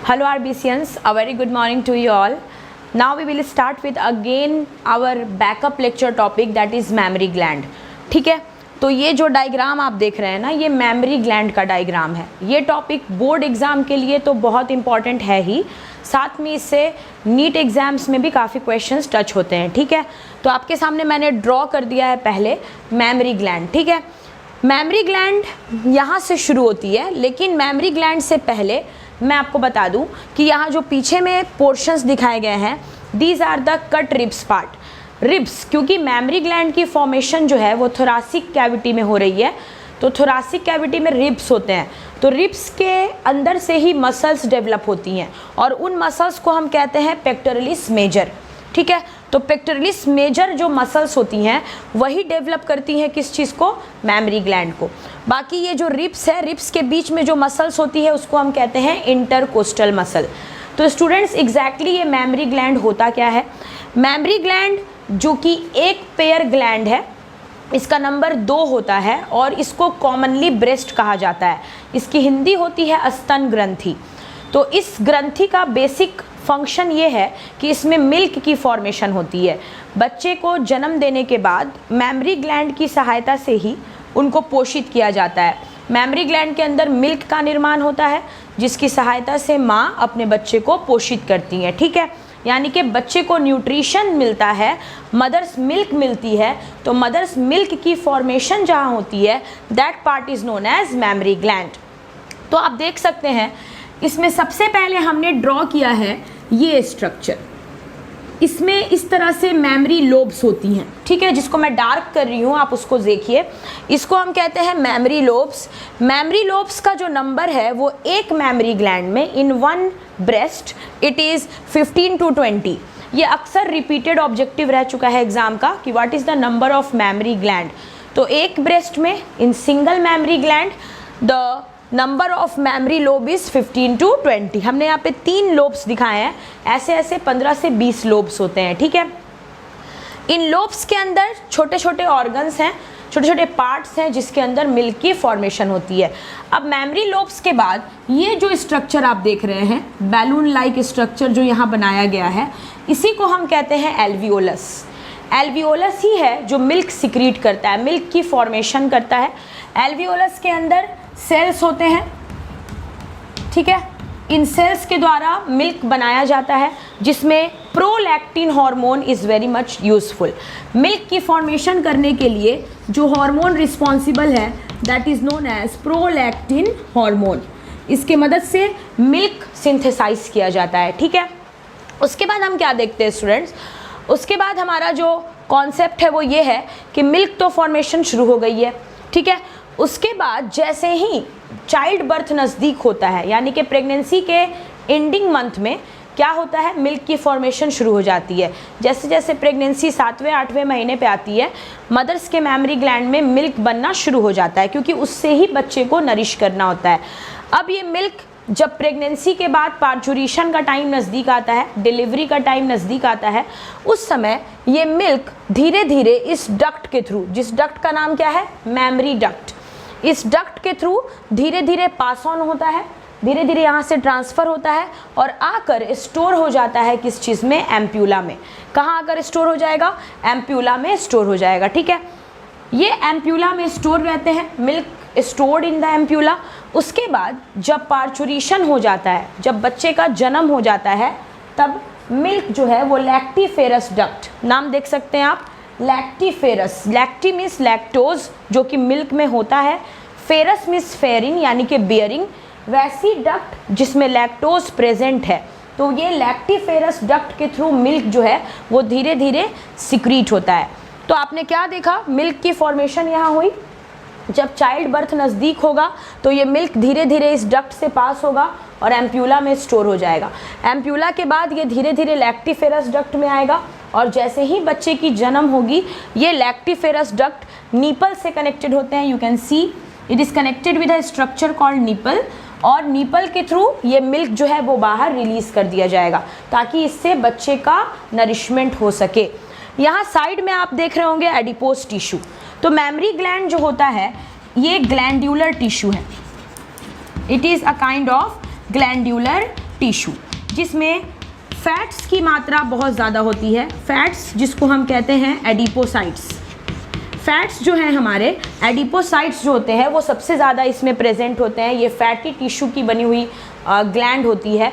Hello RBCians, a very good morning to you all. Now we will start with again our backup lecture topic that is mammary gland. ठीक है, तो ये जो diagram आप देख रहे हैं ना, ये मेमोरी ग्लैंड का डायग्राम है। ये टॉपिक बोर्ड एग्ज़ाम के लिए तो बहुत इंपॉर्टेंट है ही, साथ में इससे नीट एग्ज़ाम्स में भी काफ़ी क्वेश्चंस टच होते हैं। ठीक है, तो आपके सामने मैंने ड्रॉ कर दिया है पहले मेमोरी ग्लैंड। ठीक है, मेमोरी ग्लैंड यहाँ से शुरू होती है, लेकिन मेमोरी ग्लैंड से पहले मैं आपको बता दूं कि यहाँ जो पीछे में पोर्शंस दिखाए गए हैं, these are the cut ribs part. Ribs, क्योंकि मेमोरी ग्लैंड की फॉर्मेशन जो है वो थोरासिक कैविटी में हो रही है, तो थोरासिक कैविटी में रिब्स होते हैं, तो रिब्स के अंदर से ही मसल्स डेवलप होती हैं और उन मसल्स को हम कहते हैं पेक्टोरलिस मेजर। ठीक है, तो पेक्टोरलिस मेजर जो मसल्स होती हैं वही डेवलप करती हैं किस चीज़ को, मेमोरी ग्लैंड को। बाकी ये जो रिब्स है, रिब्स के बीच में जो मसल्स होती है उसको हम कहते हैं इंटरकोस्टल मसल। तो स्टूडेंट्स एग्जैक्टली ये मेमोरी ग्लैंड होता क्या है? मेमोरी ग्लैंड जो कि एक पेयर ग्लैंड है, इसका नंबर 2 होता है और इसको कॉमनली ब्रेस्ट कहा जाता है। इसकी हिंदी होती है स्तन ग्रंथि। तो इस ग्रंथि का बेसिक फंक्शन ये है कि इसमें मिल्क की फॉर्मेशन होती है। बच्चे को जन्म देने के बाद मेमोरी ग्लैंड की सहायता से ही उनको पोषित किया जाता है। मेमोरी ग्लैंड के अंदर मिल्क का निर्माण होता है, जिसकी सहायता से माँ अपने बच्चे को पोषित करती है। ठीक है, यानी कि बच्चे को न्यूट्रिशन मिलता है, मदर्स मिल्क मिलती है, तो मदर्स मिल्क की फॉर्मेशन जहाँ होती है, that part is known as memory gland. तो आप देख सकते हैं इसमें सबसे पहले हमने ड्रॉ किया है ये स्ट्रक्चर। इसमें इस तरह से मेमोरी लोब्स होती हैं। ठीक है, जिसको मैं डार्क कर रही हूँ, आप उसको देखिए। इसको हम कहते हैं मेमोरी लोब्स। मेमोरी लोब्स का जो नंबर है वो एक मेमोरी ग्लैंड में in one breast it is 15 to 20। ये अक्सर रिपीटेड ऑब्जेक्टिव रह चुका है एग्जाम का कि what is the number of memory gland. तो एक ब्रेस्ट में in single memory gland the number of memory lobe is 15 to 20। हमने यहाँ पे 3 लोब्स दिखाए हैं, ऐसे ऐसे 15 से 20 लोब्स होते हैं। ठीक है, इन लोब्स के अंदर छोटे छोटे ऑर्गन्स हैं, छोटे छोटे पार्ट्स हैं, जिसके अंदर मिल्क की फॉर्मेशन होती है। अब मेमोरी लोब्स के बाद ये जो स्ट्रक्चर आप देख रहे हैं, बैलून लाइक स्ट्रक्चर जो यहाँ बनाया गया है, इसी को हम कहते हैं एल्वियोलस। एल्वियोलस ही है जो मिल्क सिक्रीट करता है, मिल्क की फॉर्मेशन करता है। एल्वियोलस के अंदर सेल्स होते हैं। ठीक है, इन सेल्स के द्वारा मिल्क बनाया जाता है, जिसमें prolactin hormone is very much useful. Milk की फॉर्मेशन करने के लिए जो हार्मोन रिस्पॉन्सिबल है that is known as prolactin hormone. इसके मदद से मिल्क सिंथेसाइज किया जाता है। ठीक है, उसके बाद हम क्या देखते हैं स्टूडेंट्स, उसके बाद हमारा जो कॉन्सेप्ट है वो ये है कि मिल्क तो फॉर्मेशन शुरू हो गई है। ठीक है, उसके बाद जैसे ही चाइल्ड बर्थ नज़दीक होता है, यानी कि प्रेगनेंसी के एंडिंग मंथ में क्या होता है, मिल्क की फॉर्मेशन शुरू हो जाती है। जैसे जैसे प्रेगनेंसी 7वें 8वें महीने पे आती है, मदर्स के मेमोरी ग्लैंड में मिल्क बनना शुरू हो जाता है, क्योंकि उससे ही बच्चे को नरिश करना होता है। अब ये मिल्क जब प्रेगनेंसी के बाद पार्चुरेशन का टाइम नज़दीक आता है, डिलीवरी का टाइम नज़दीक आता है, उस समय ये मिल्क धीरे धीरे इस डक्ट के थ्रू, जिस डक्ट का नाम क्या है, मेमोरी डक्ट, इस डक्ट के थ्रू धीरे धीरे पास ऑन होता है, धीरे धीरे यहाँ से ट्रांसफ़र होता है और आकर स्टोर हो जाता है किस चीज़ में, एम्प्यूला में। कहाँ आकर स्टोर हो जाएगा, एम्प्यूला में स्टोर हो जाएगा। ठीक है, ये एम्प्यूला में स्टोर रहते हैं, milk stored in the ampulla. उसके बाद जब पार्चुरेशन हो जाता है, जब बच्चे का जन्म हो जाता है, तब मिल्क जो है वो लैक्टिफेरस डक्ट, नाम देख सकते हैं आप, लैक्टिफेरस। लैक्टी मीन्स लैक्टोज जो कि मिल्क में होता है, फेरस मीन्स फेरिंग यानी कि बियरिंग, वैसी डक्ट जिसमें लैक्टोज प्रेजेंट है। तो ये लैक्टिफेरस डक्ट के थ्रू मिल्क जो है वो धीरे धीरे सिक्रीट होता है। तो आपने क्या देखा, मिल्क की फॉर्मेशन यहाँ हुई। जब चाइल्ड बर्थ नज़दीक होगा तो ये मिल्क धीरे धीरे इस डक्ट से पास होगा और एम्प्यूला में स्टोर हो जाएगा। एम्प्यूला के बाद ये धीरे धीरे लैक्टिफेरस डक्ट में आएगा और जैसे ही बच्चे की जन्म होगी, ये लैक्टिफेरस डक्ट नीपल से कनेक्टेड होते हैं। You can see it is connected with a structure called नीपल, और नीपल के थ्रू ये मिल्क जो है वो बाहर रिलीज़ कर दिया जाएगा ताकि इससे बच्चे का नरिशमेंट हो सके। यहाँ साइड में आप देख रहे होंगे एडिपोज टिश्यू। तो मेमोरी ग्लैंड जो होता है ये ग्लैंडुलर टिश्यू है। It is a kind of glandular tissue, जिसमें फैट्स की मात्रा बहुत ज़्यादा होती है। फैट्स जिसको हम कहते हैं एडिपोसाइट्स, फैट्स जो हैं हमारे एडिपोसाइट्स जो होते हैं वो सबसे ज़्यादा इसमें प्रेजेंट होते हैं। ये फैटी टिश्यू की बनी हुई ग्लैंड होती है।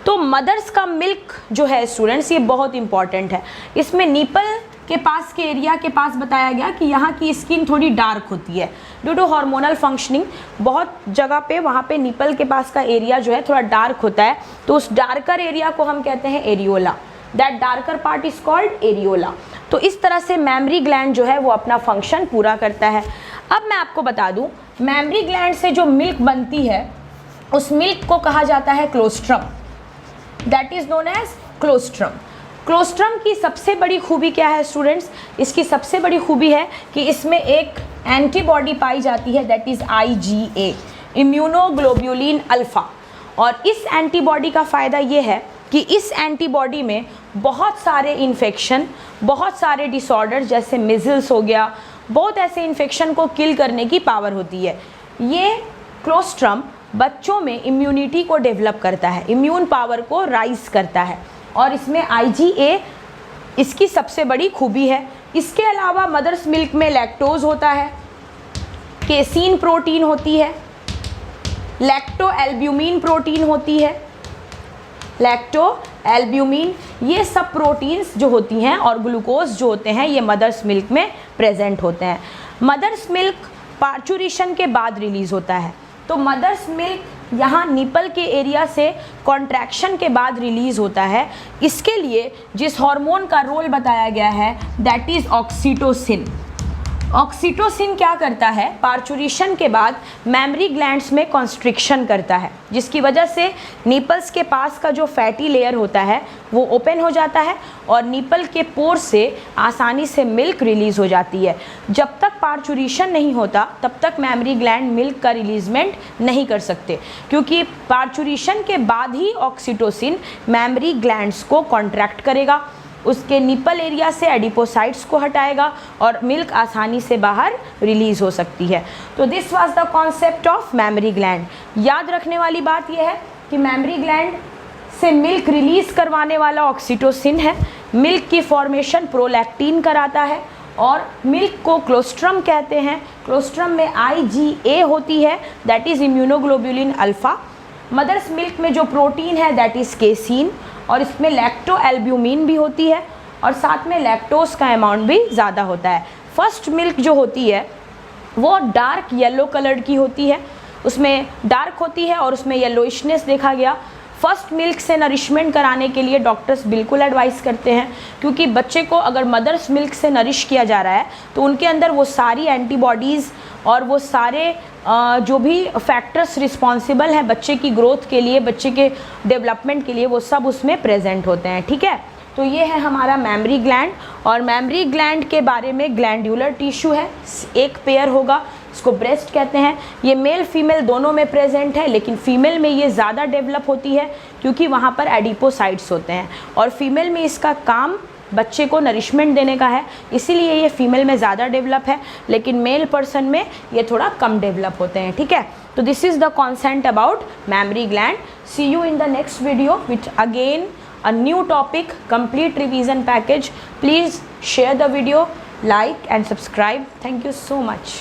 तो मदर्स का मिल्क जो है स्टूडेंट्स, ये बहुत इंपॉर्टेंट है। इसमें नीपल के पास के एरिया के पास बताया गया कि यहाँ की स्किन थोड़ी डार्क होती है ड्यू टू हार्मोनल फंक्शनिंग। बहुत जगह पे वहाँ पे नीपल के पास का एरिया जो है थोड़ा डार्क होता है, तो उस डार्कर एरिया को हम कहते हैं areola. That darker part is called areola. तो इस तरह से मैमरी ग्लैंड जो है वो अपना फंक्शन पूरा करता है। अब मैं आपको बता दूं, मैमरी ग्लैंड से जो मिल्क बनती है उस मिल्क को कहा जाता है क्लोस्ट्रम, दैट इज नोन एज क्लोस्ट्रम। क्लोस्ट्रम की सबसे बड़ी खूबी क्या है स्टूडेंट्स? इसकी सबसे बड़ी खूबी है कि इसमें एक एंटीबॉडी पाई जाती है, that is IgA, immunoglobulin alpha. और इस एंटीबॉडी का फ़ायदा ये है कि इस एंटीबॉडी में बहुत सारे इन्फेक्शन, बहुत सारे डिसऑर्डर जैसे मिज़ल्स हो गया, बहुत ऐसे इन्फेक्शन को किल करने की पावर होती है। ये क्लोस्ट्रम बच्चों में इम्यूनिटी को डेवलप करता है, इम्यून पावर को राइज करता है, और इसमें IgA इसकी सबसे बड़ी खूबी है। इसके अलावा मदर्स मिल्क में लैक्टोज होता है, केसीन प्रोटीन होती है, लैक्टो एल्ब्यूमिन प्रोटीन होती है, लैक्टो एल्ब्यूमिन, ये सब प्रोटीन्स जो होती हैं और ग्लूकोज जो होते हैं ये मदर्स मिल्क में प्रेजेंट होते हैं। मदर्स मिल्क पार्चुरेशन के बाद रिलीज़ होता है। तो मदर्स मिल्क यहाँ निपल के एरिया से कॉन्ट्रैक्शन के बाद रिलीज़ होता है। इसके लिए जिस हार्मोन का रोल बताया गया है दैट इज़ ऑक्सीटोसिन। ऑक्सीटोसिन क्या करता है? पार्चुरेशन के बाद मैमरी ग्लैंड्स में कॉन्स्ट्रिक्शन करता है, जिसकी वजह से निपल्स के पास का जो फैटी लेयर होता है वो ओपन हो जाता है और निपल के पोर से आसानी से मिल्क रिलीज़ हो जाती है। जब तक पार्चुरेशन नहीं होता तब तक मैमरी ग्लैंड मिल्क का रिलीजमेंट नहीं कर सकते, क्योंकि पार्चुरेशन के बाद ही ऑक्सीटोसिन मैमरी ग्लैंड्स को कॉन्ट्रैक्ट करेगा, उसके निपल एरिया से एडिपोसाइट्स को हटाएगा और मिल्क आसानी से बाहर रिलीज़ हो सकती है। तो this was the concept of mammary gland. याद रखने वाली बात यह है कि मैमरी ग्लैंड से मिल्क रिलीज़ करवाने वाला ऑक्सीटोसिन है, मिल्क की फॉर्मेशन प्रोलैक्टिन कराता है, और मिल्क को क्लोस्ट्रम कहते हैं। क्लोस्ट्रम में IgA होती है, that is immunoglobulin alpha. Mother's milk में जो प्रोटीन है दैट इज़ केसीन, और इसमें लैक्टो एल्ब्यूमिन भी होती है, और साथ में लैक्टोज का अमाउंट भी ज़्यादा होता है। फर्स्ट मिल्क जो होती है वो डार्क येलो कलर की होती है, उसमें डार्क होती है और उसमें येलोइशनेस देखा गया। फर्स्ट मिल्क से नरिशमेंट कराने के लिए डॉक्टर्स बिल्कुल एडवाइस करते हैं, क्योंकि बच्चे को अगर मदर्स मिल्क से नरिश किया जा रहा है तो उनके अंदर वो सारी एंटीबॉडीज़ और वो सारे जो भी फैक्टर्स रिस्पॉन्सिबल हैं बच्चे की ग्रोथ के लिए, बच्चे के डेवलपमेंट के लिए, वो सब उसमें प्रेजेंट होते हैं। ठीक है, तो ये है हमारा मैमरी ग्लैंड। और मैमरी ग्लैंड के बारे में ग्लैंड्यूलर टिश्यू है, एक पेयर होगा, इसको ब्रेस्ट कहते हैं। ये मेल फीमेल दोनों में प्रेजेंट है, लेकिन फीमेल में ये ज़्यादा डेवलप होती है क्योंकि वहाँ पर एडिपोसाइट्स होते हैं, और फीमेल में इसका काम बच्चे को नरिशमेंट देने का है, इसीलिए ये फीमेल में ज़्यादा डेवलप है, लेकिन मेल पर्सन में ये थोड़ा कम डेवलप होते हैं। ठीक है, तो this is the concept about mammary gland. See you in the next video which again a new topic, complete revision package. Please share the video, like and subscribe. Thank you so much.